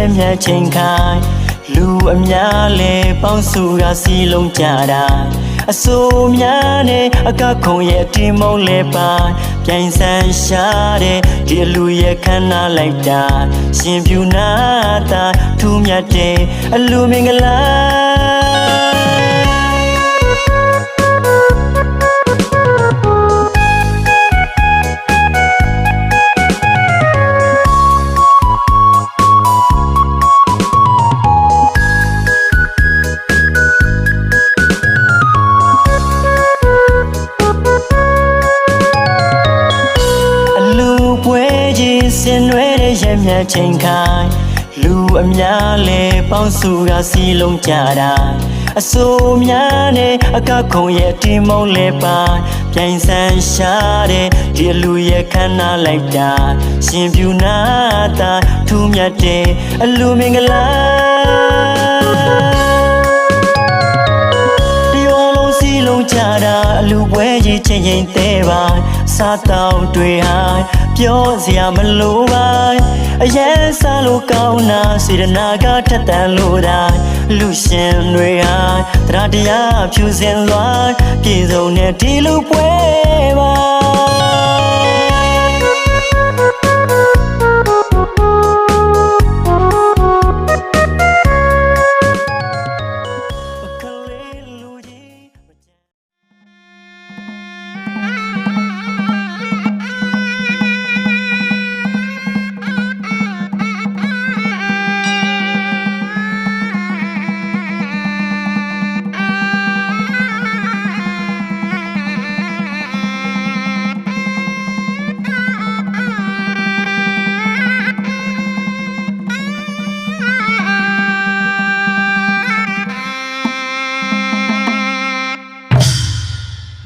ရဲ့မြတ်ချိန်ခိုင်လူအများလဲပေါင်းစုရာစီလုံးကြတာအစိုးများနဲ့အကခုံရဲ့တင်မုံလဲပါပြိုင်ဆန်းရှာတဲ့ဒီလူရဲ့ခန္ဓာလိုက်တာရှင်ပြူနာတာထူးမြတ်တဲ့အလူမင်္ဂလာစင်ရွယ်တဲ့ရဲ့မြတ်ချိန်ခိုင်လူအများလဲပေါင်းစုရာစီလုံးကြတာအစိုးများနဲ့အကခုံရဲ့တင်မုံလဲပါပြိုင်ဆန်းရှာတဲ့ဒီလူရဲ့ခန္ဓာလိုက်တာရှင်ပြူနာတာထူးမြတ်တဲ့အလူမင်္ဂလာလုံးကြတာအလူပွဲကြီးချင်းချင်းသေးပါစားတောင်းတွေဟာပြောစရာမလိုပါအရင်စားလို့ကောင်းတာစေတနာကထက်သန်လို့သာလူရှင်တွေဟာတရားတရားဖြူစင်စွာပြည်စုံတဲ့ဒီလူပွဲပါ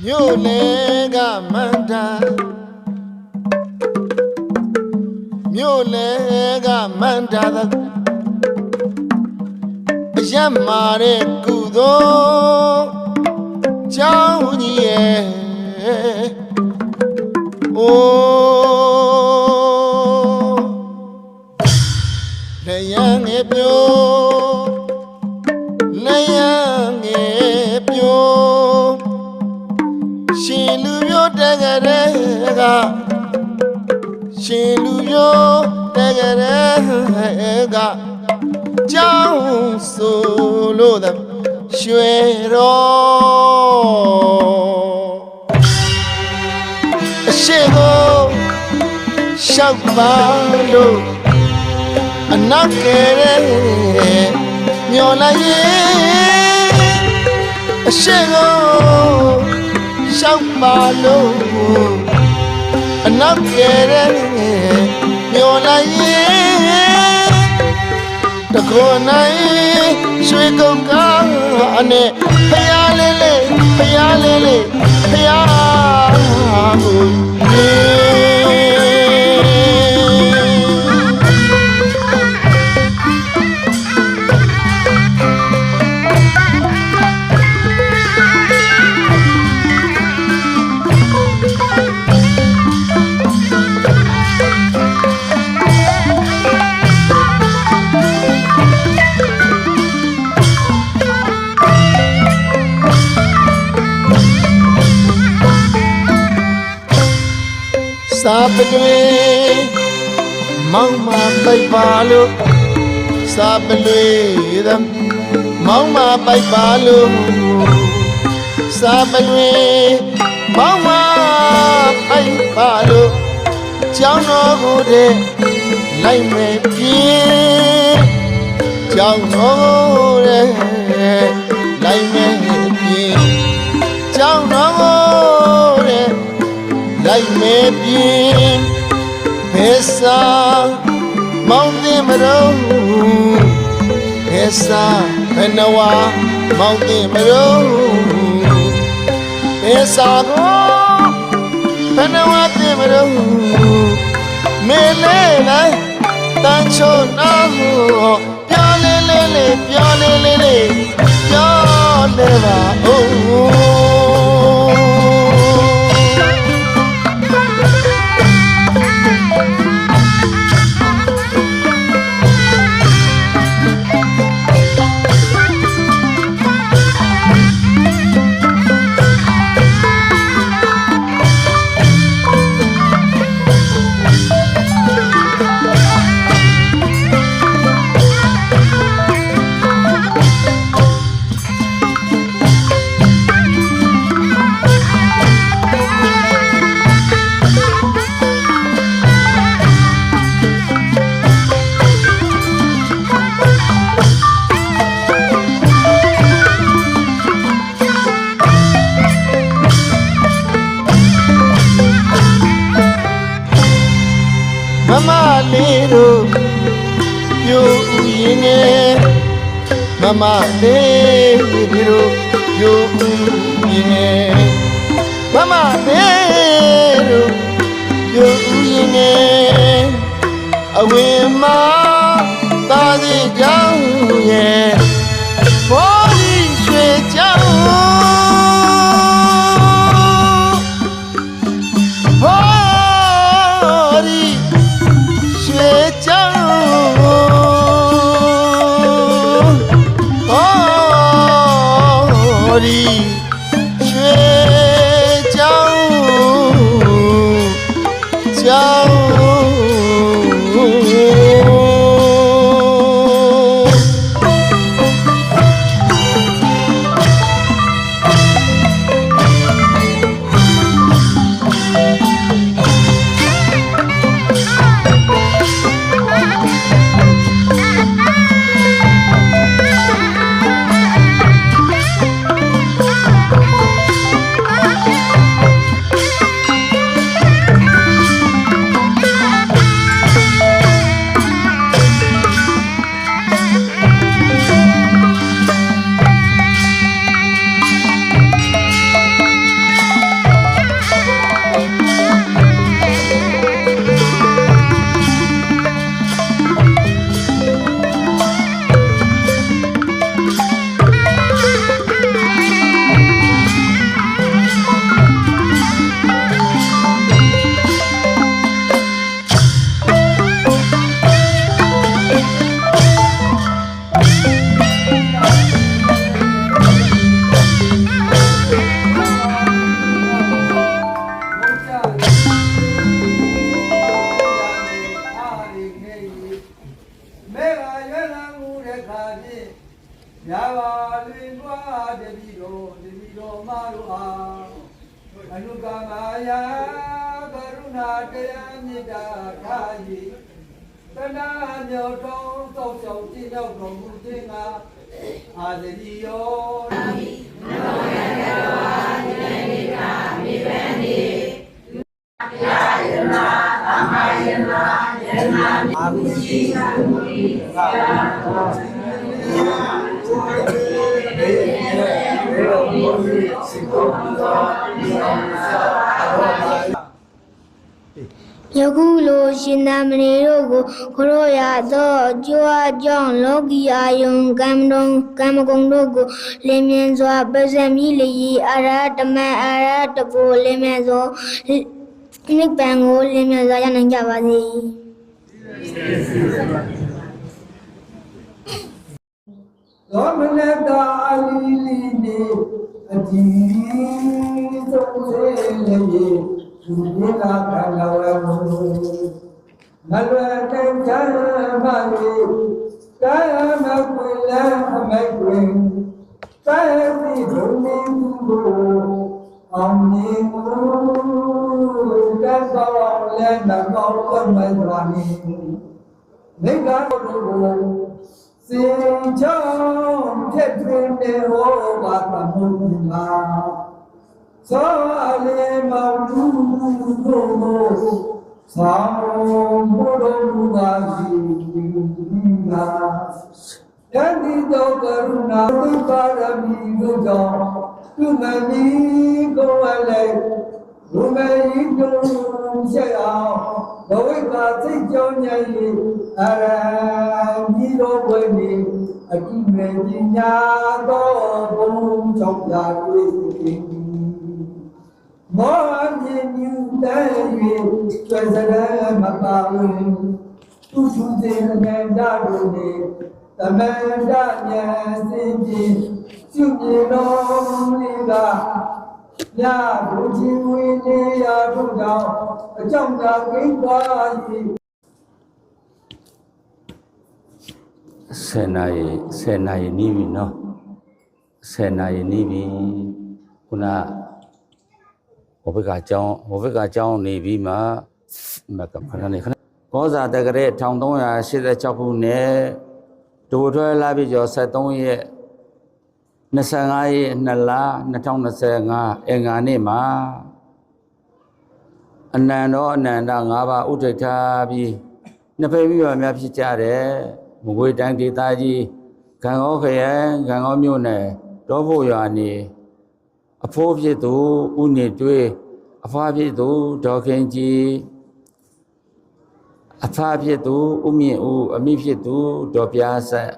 မြို့လေကမန္တာမြို့လေကမန္တာအယက်မာတဲ့ကုသိုလ်ကြောင်းကြီးရဲ့အိုးလျံငယ်ပြိုလျံငယ်ပြိုရှင်လူမျိုးတကတဲ့ကရှင်လူမျိုးတကတဲ့ကကြောင်းဆိုလို့တဲ့ရွှေတော်အရှိကိုရှောက်ပါလို့အနောက်ကတဲ့မျောလိုက်ရဲ့အရှိကိုရှောက်ပါလို့အနောက်ကျတဲ့မျောလိုက်ရဲ့တကောနိုင်ရွှေကုန်းကားနဲ့ဖယားလေးလေးဖယားလေးလေးဖယားကိုစာပတွေမောင်မပိုက်ပါလို့စာပတွေမောင်မပိုက်ပါလို့စာပတွေမောင်မပိုက်ပါလို့ကျောင်းတော်ကိုတည်းလိုက်မယ်ပြေကျောင်းတော်တည်းလိုက်မယ်ပြေကျောင်းတော်ကိုတည်းလိုက်မယ်ပြေဘယ်စာမောင်းတင်မလို့ဘယ်စာဘယ်နဝမောင်းတင်မလို့ဘယ်စာကိုဘယ်နဝတင်မလို့မေလေးလိုက်တန်ချုံနာဟုပြောလေးလေးလေးပြောလေးလေးလေးပြောလေးပါအိုး မမလေးတို့ပြိုဥရင်ငယ်မမလေးတို့ပြိုဥရင်ငယ်မမလေးတို့ပြိုဥရင်ငယ်အဝေမသာစီကြောင်းရဲ့ဘောဒီရွှေကြောင်းဘောဒီရွှေကြောင်းဘောဒီရွှေကြောင်းကြောင်းအနုကမာယာကရုဏာတရားမေတ္တာထား၏တဏှာမြောက်တော်သောက်ဆောင်ကြည်ရောက်တော်မူခြင်းကအာဇရီယောအာမိနမောယံတော်အာဒီနေကာမိဗန္တိယာယနာသမ္မာယနာယနာအာဘုရှိသာမုရိသာယခုလိုရှင်သာမဏေတို့ကိုခရောရသောကြွားကြောင့်လောကီအာယုံကံမဂုံတို့ကိုလင်းမြင်စွာပဇံမိလျီအာရတမအာရတကိုလင်းမြင်စွာနိဗ္ဗာန်ကိုလင်းမြင်စွာရနိုင်ကြပါစေသောမနတာအလီလီနေအဒီသုံးစေလေသူမြေလာကလဝဲမူနလွယ်တဲ့ကံမလေးကာမကွေလအမိုက်ကွင်ကာတိဒုနေသူကိုအောင်နေကိုကဲတော်လည်းနမောကမေဒရာနီနေကားတို့ကိုစင်ချောင်းထက်တွင်နေဟောပါသမုန်လာသောအလေးမောင်သူတို့ကိုသောဘုရောမူပါရှိနာယန္တိတောကရုဏာတိပါရမီတို့ကြောင့်သူမမီကိုယ်အလေးဘုမေဤတို့ရှေ့အောင်ဘဝိပါစိတ်ကြောင့်ညင်အရမိတို့ဝိနေအတိမေပညာတော်ဘုံချောင်းပြတွေ့မောဟမြင်ယူတဲ့၍ကျွမ်းစရမပါဝင်သူသူစေနေဓာတ်တို့နေသမန္တဉာဏ်စင်ကြည်ကျွမြေတော်လေးကညဘုရားဝိနေရတို့ကြောင့်အကြောင်းသာကိန်းသွား၏10နာရီနီးပြီနော်10နာရီနီးပြီခုနဟိုဘက်ကကြောင်းနေပြီးမှမကခဏနေခဏကောဇာတက္ကရာ1386ခုနှစ်ဒိုထွဲလာပြီကျော်73ရက်25ရက်2လ2025အင်္ဂါနေ့မှာ အနန္တောအနန္တ၅ပါးဥဒိဋ္ဌာပြီးနှစ်ဖိမိဘများဖြစ်ကြတယ်မကွေတိုင်းဒေသကြီးဂံကောခရိုင်ဂံကောမြို့နယ်တောဖို့ရွာနေအဖိုးဖြစ်သူဥနေတွေးအဖွားဖြစ်သူဒေါခင်ကြီးအဖဖြစ်သူဥမြင့်ဦးအမိဖြစ်သူဒေါ်ပြားဆက်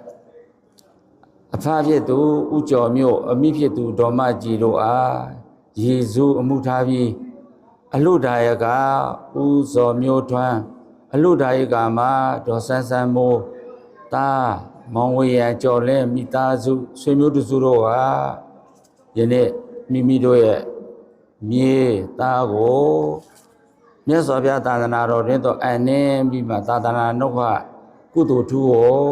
အဖဖြစ်သူဥကျော်မြို့အမိဖြစ်သူဒေါ်မကြီးတို့အားယေစုအမှုထားပြီးအလုဒါယကဥဇော်မျိုးထွန်းအလုဒါယကမှာဒေါ်ဆန်းဆန်းမိုးတာမောင်ဝေရန်ကျော်လင်းမိသားစုဆွေမျိုးတစုတို့ဟာယနေ့မိမိတို့ရဲ့မြေသားကိုမြတ်စွာဘုရားသာသနာတော်တွင်တော့အနှင်းပြီးမှသာသနာနှုတ်ခကုသိုလ်ထူးကို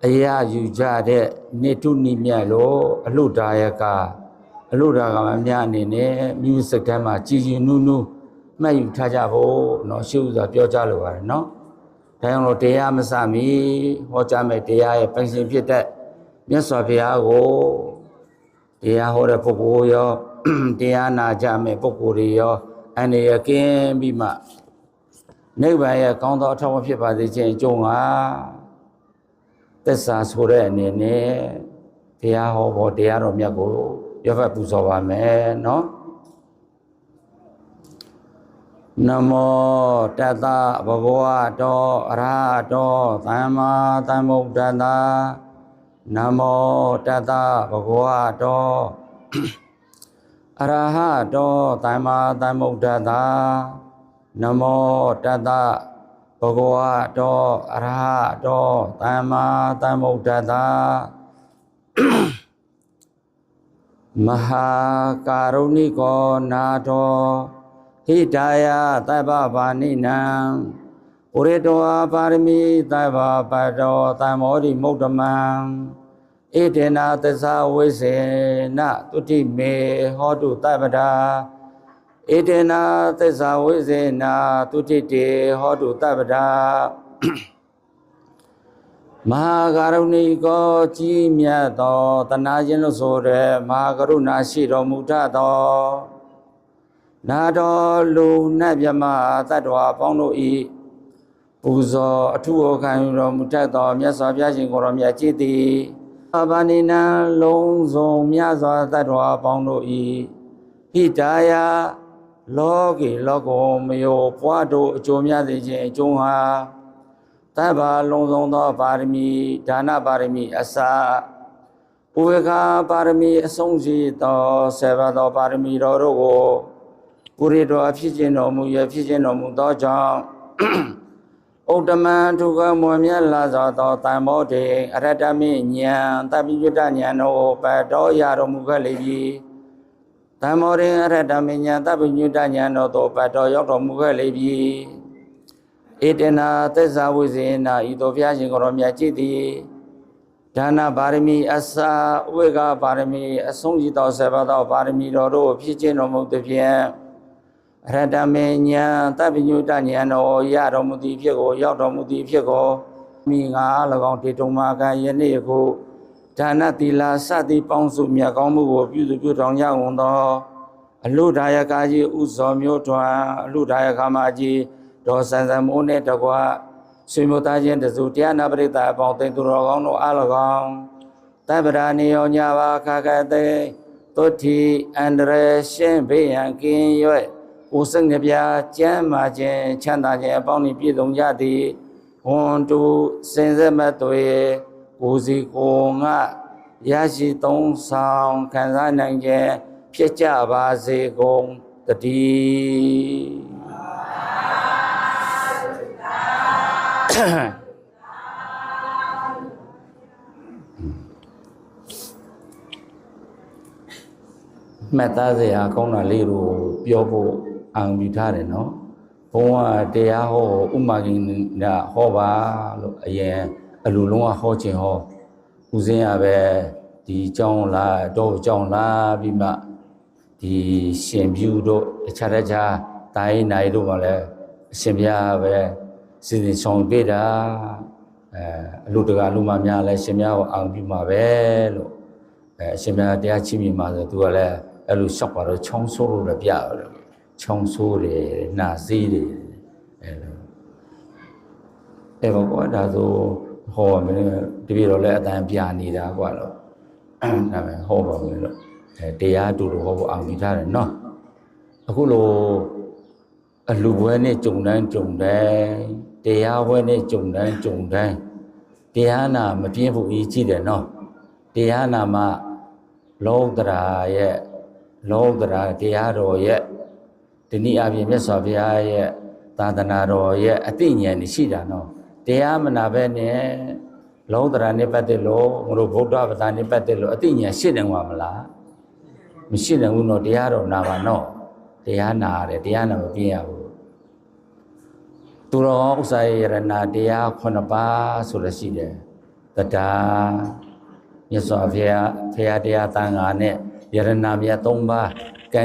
အရာယူကြတဲ့နေထုနိမြတ်လို့အလုဒါယကအလုဒါကမများအနေနဲ့မိမိစိတ်ထဲမှာကြည်ကြည်နူးနူးမှတ်ယူထားကြဖို့နော်ရှုစွာပြောကြလိုပါတယ်နော်ဒါကြောင့်လို့တရားမစမီဟောကြားမယ်တရားရဲ့ပိုင်ရှင်ဖြစ်တဲ့မြတ်စွာဘုရားကိုတရားဟောတဲ့ပုဂ္ဂိုလ်ရောတရားနာကြမယ်ပုဂ္ဂိုလ်တွေရောအနေရကင်းပြီးမှနိဗ္ဗာန်ရဲ့ကောင်းသောအထောက်အပံ့ဖြစ်ပါစေခြင်းအကျိုးငါသစ္စာဆိုတဲ့အနေနဲ့တရားဟောဖို့တရားတော်မြတ်ကိုရောဖတ်ပူဇော်ပါမယ်နော်နမောတတဗုဒ္ဓဝါတောအရဟတောသမ္မာသမ္ဗုဒ္ဓတ္တနမောတတဗုဒ္ဓဝါတောအရဟတောသမ္မာသမ္ဗုဒ္ဓတ္တနမောတတဘဂဝါတောအရဟတောသမ္မာသမ္ဗုဒ္ဓတ္တမဟာကာရုဏိကောနာတောဟိတာယသဗ္ဗဗာနိနံဥရေတောပါရမီသဗ္ဗပတောသံမောရိမုဒ္ဓမံဣတေနသစ္စာဝိစေနတုတိမေဟောတုတပ္ပဒါဣတေနသစ္စာဝိစေနတုတိတေဟောတုတပ္ပဒါမဟာကရုဏီကောကြီးမြတ်သောတနာခြင်းလို့ဆိုတဲ့မဟာကရုဏာရှိတော်မူထသောနာတော်လူနတ်မြမသတ္တဝါပေါင်းတို့ဤပူဇော်အထုအခံတော်မူတတ်သောမြတ်စွာဘုရားရှင်ကိုယ်တော်မြတ်ကြီးသည်အဘာနိနံလုံးစုံမြတ်စွာသတ္တဝါပေါင်းတို့ဤဟိတာယလောကီလောကောမယောဘွားတို့အကျိုးများစေခြင်းအကျိုးဟာသဗ္ဗလုံးစုံသောပါရမီဒါနပါရမီအစဥဝေကပါရမီအဆုံးစီသောဆေဘသောပါရမီတော်တို့ကိုပုရိတော်အဖြစ်ခြင်းတော်မူရဖြစ်ခြင်းတော်မူသောကြောင့်ဥတ္တမံဒုက္ခမွန်မြတ်လာသောတံမောတေအရတ္တမိဉာဏ်တပိယတဉာဏ်တို့ပတ်တော်ရတော်မူခဲ့လေပြီတံမောတေအရတ္တမိဉာဏ်တပိယတဉာဏ်တို့ပတ်တော်ရောက်တော်မူခဲ့လေပြီဣတေနသစ္စာဝိဇေနဤသို့ဘုရားရှင်ကိုယ်တော်မြတ်ကြည်သည်ဒါနပါရမီအစဥဝေကပါရမီအဆုံးရှိသောဆေဘသောပါရမီတော်တို့ဖြစ်ခြင်းတော်မူသည်ဖြင့်အရတ္တမေညာတပ္ပညုတဉာဏ်တော်ရတော်မူသည်ဖြစ်ကိုရောက်တော်မူသည်ဖြစ်ကိုမိငါ၎င်းတေတုံမာကယနေ့ခုဒါနသီလစသည်ပေါင်းစုမြတ်ကောင်းမှုကိုပြုစုပြုထောင်ကြကုန်သောအလုဒါယကကြီးဥဇော်မျိုးထွန်းအလုဒါယကမကြီးဒေါ်ဆန်းဆန်းမိုးနှင့်တကွဆွေမျိုးသားချင်းတစုတရားနာပရိသတ်အပေါင်းသိသူတော်ကောင်းတို့အား၎င်းတပ္ပရာနေယောညပါခခတေသုတိအန္တရရှင်းဘေးရန်ကင်းရွယ်ကိုယ်စိတ်နှပြကျမ်းမာခြင်းချမ်းသာခြင်းအပေါင်းဤပြည့်စုံကြသည်ဝန်တုစင်စက်မသွေကိုစီကိုငါရရှိသုံးဆောင်ခံစားနိုင်ခြင်းဖြစ်ကြပါစေကုန်တည်းမှတ်သားစရာကောင်းတာလေးတို့ပြောဖို့အောင်ယူထားတယ်နော်ဘုံကတရားဟောဥမာကိနာဟောပါလို့အရင်အလူလုံးကဟောခြင်းဟောဦးစင်းရပဲဒီကြောင်းလာတော့ကြောင်းလာပြီးမှဒီရှင်ပြူတို့တခြားတိုင်းနိုင်တို့မှလည်းအရှင်ဘုရားပဲစီစဉ်ဆောင်ပေးတာအလူတကာလူမများလည်းရှင်များကိုအောင်ပြုမှာပဲလို့အရှင်များတရားချီးမြှင့်ပါဆိုသူကလည်းအဲ့လိုရှောက်ပါတော့ချောင်းဆိုးလို့လည်းပြရတယ် ချောင်းဆိုးတယ်နှာစေးတယ်အဲ့ဘောကွာဒါဆိုဟောမင်းတပည့်တော်လည်းအတန်ပြနေတာကွာတော့ဒါပဲဟောပါမယ်လို့တရားတူလို့ဟောဖို့အောင်ပြီးထားတယ်နော်အခုလိုအလူပွဲနဲ့ကြုံတိုင်းတရားပွဲနဲ့ကြုံတိုင်းတရားနာမပြင်းဖို့အရေးကြီးတယ်နော်တရားနာမှာလောကရာတရားတော်ရဲ့ဒီနည်းအပြင်မြတ်စွာဘုရားရဲ့သာသနာတော်ရဲ့အသိဉာဏ်ရှိတာနော်တရားမနာပဲနဲ့လောကရာနဲ့ပတ်သက်လို့ငါတို့ဗုဒ္ဓဘာသာနဲ့ပတ်သက်လို့အသိဉာဏ်ရှိတယ်မှာမလားမရှိတယ်ဘူးနော်တရားတော်နာပါနော်တရားနာရတယ်တရားနာမပြင်းရဘူးသူတော်ဥစ္စာရဏတရား9ပါးဆိုလို့ရှိတယ်တရားမြတ်စွာဘုရားတရားသံဃာနဲ့ယရဏမြတ်3ပါးကံ